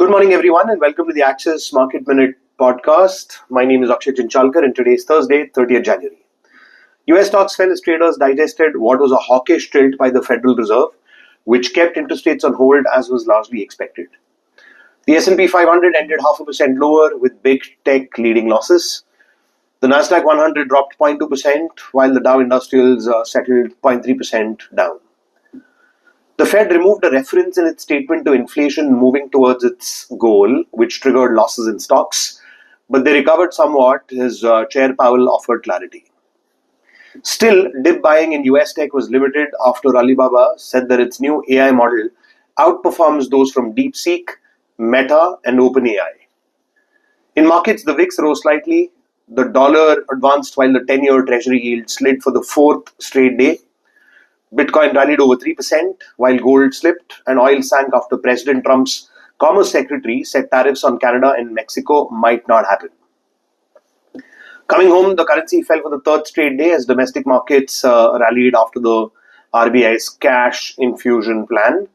Good morning, everyone, and welcome to the Axis Market Minute podcast. My name is Akshay Chinchalkar, and today is Thursday, 30th January. US stocks fell as traders digested what was a hawkish tilt by the Federal Reserve, which kept interest rates on hold as was largely expected. The S&P 500 ended 0.5% lower, with big tech leading losses. The Nasdaq 100 dropped 0.2%, while the Dow Industrials settled 0.3% down. The Fed removed a reference in its statement to inflation moving towards its goal, which triggered losses in stocks, but they recovered somewhat as Chair Powell offered clarity. Still, dip buying in US tech was limited after Alibaba said that its new AI model outperforms those from DeepSeek, Meta, and OpenAI. In markets, the VIX rose slightly, the dollar advanced while the 10-year Treasury yield slid for the fourth straight day. Bitcoin rallied over 3%, while gold slipped and oil sank after President Trump's Commerce Secretary said tariffs on Canada and Mexico might not happen. Coming home, the currency fell for the third straight day as domestic markets rallied after the RBI's cash infusion plan.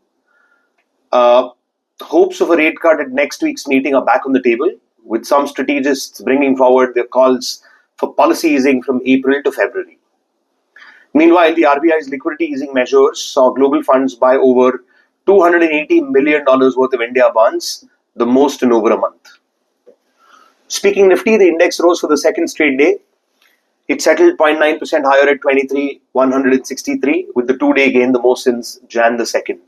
Hopes of a rate cut at next week's meeting are back on the table, with some strategists bringing forward their calls for policy easing from April to February. Meanwhile, the RBI's liquidity easing measures saw global funds buy over $280 million worth of India bonds, the most in over a month. Speaking Nifty, the index rose for the second straight day. It settled 0.9% higher at 23,163, with the two-day gain the most since Jan the 2nd.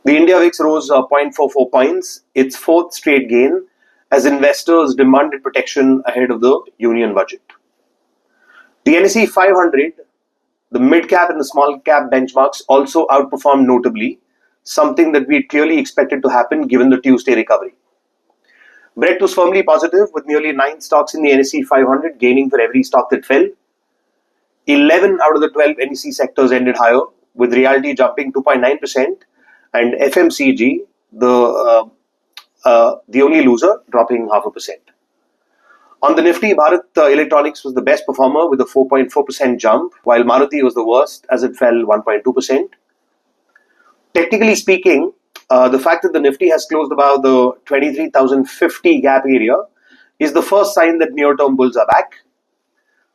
The India VIX rose 0.44 points, its fourth straight gain, as investors demanded protection ahead of the union budget. The NSE 500, the mid-cap and the small-cap benchmarks also outperformed notably, something that we had clearly expected to happen given the Tuesday recovery. Brent was firmly positive, with nearly 9 stocks in the NSE 500 gaining for every stock that fell. 11 out of the 12 NSE sectors ended higher, with realty jumping 2.9% and FMCG, the only loser, dropping 0.5%. On the Nifty, Bharat Electronics was the best performer with a 4.4% jump, while Maruti was the worst as it fell 1.2%. Technically speaking, the fact that the Nifty has closed above the 23,050 gap area is the first sign that near-term bulls are back.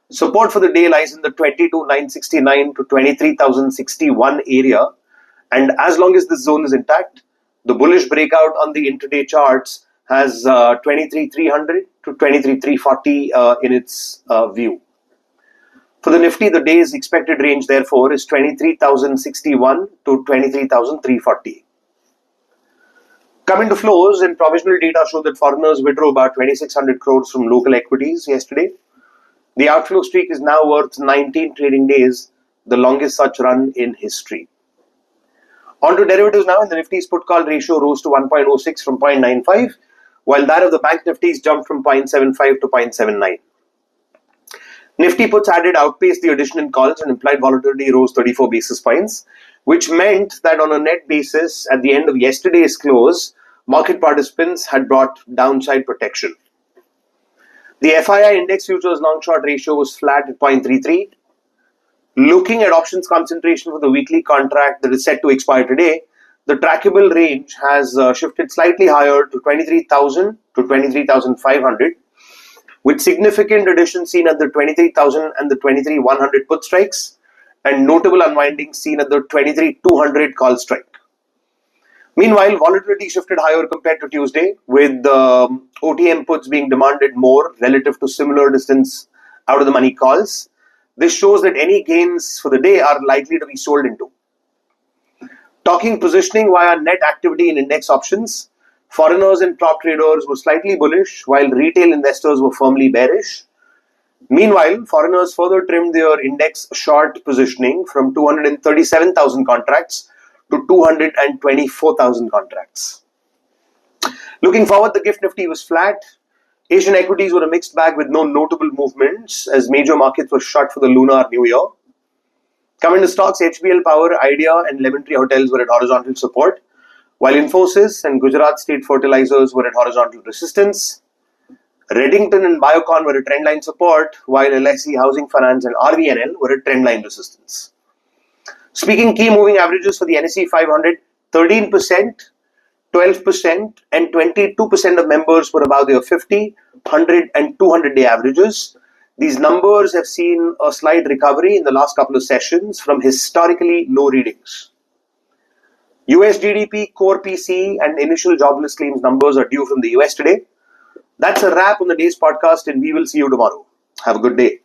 Support for the day lies in the 22,969 to 23,061 area, and as long as this zone is intact, the bullish breakout on the intraday charts has 23,300 to 23,340 in its view. For the Nifty, the day's expected range, therefore, is 23,061 to 23,340. Coming to flows, and provisional data show that foreigners withdrew about 2,600 crores from local equities yesterday. The outflow streak is now worth 19 trading days, the longest such run in history. On to derivatives now, and the Nifty's put-call ratio rose to 1.06 from 0.95, while that of the Bank Nifty's jumped from 0.75 to 0.79. Nifty puts added outpaced the addition in calls, and implied volatility rose 34 basis points, which meant that on a net basis, at the end of yesterday's close, market participants had brought downside protection. The FII index futures long-short ratio was flat at 0.33. Looking at options concentration for the weekly contract that is set to expire today, the trackable range has shifted slightly higher to 23,000 to 23,500, with significant additions seen at the 23,000 and the 23,100 put strikes, and notable unwinding seen at the 23,200 call strike. Meanwhile, volatility shifted higher compared to Tuesday, with OTM puts being demanded more relative to similar distance out of the money calls. This shows that any gains for the day are likely to be sold into. Talking positioning via net activity in index options, foreigners and prop traders were slightly bullish, while retail investors were firmly bearish. Meanwhile, foreigners further trimmed their index short positioning from 237,000 contracts to 224,000 contracts. Looking forward, the GIFT Nifty was flat. Asian equities were a mixed bag with no notable movements as major markets were shut for the Lunar New Year. Coming to stocks, HBL Power, Idea and Lemon Tree Hotels were at horizontal support, while Infosys and Gujarat State Fertilizers were at horizontal resistance. Redington and Biocon were at trendline support, while LIC Housing Finance and RVNL were at trendline resistance. Speaking key moving averages for the NSE 500, 13%, 12%, and 22% of members were above their 50, 100, and 200-day averages. These numbers have seen a slight recovery in the last couple of sessions from historically low readings. US GDP, core PCE, and initial jobless claims numbers are due from the US today. That's a wrap on the day's podcast, and we will see you tomorrow. Have a good day.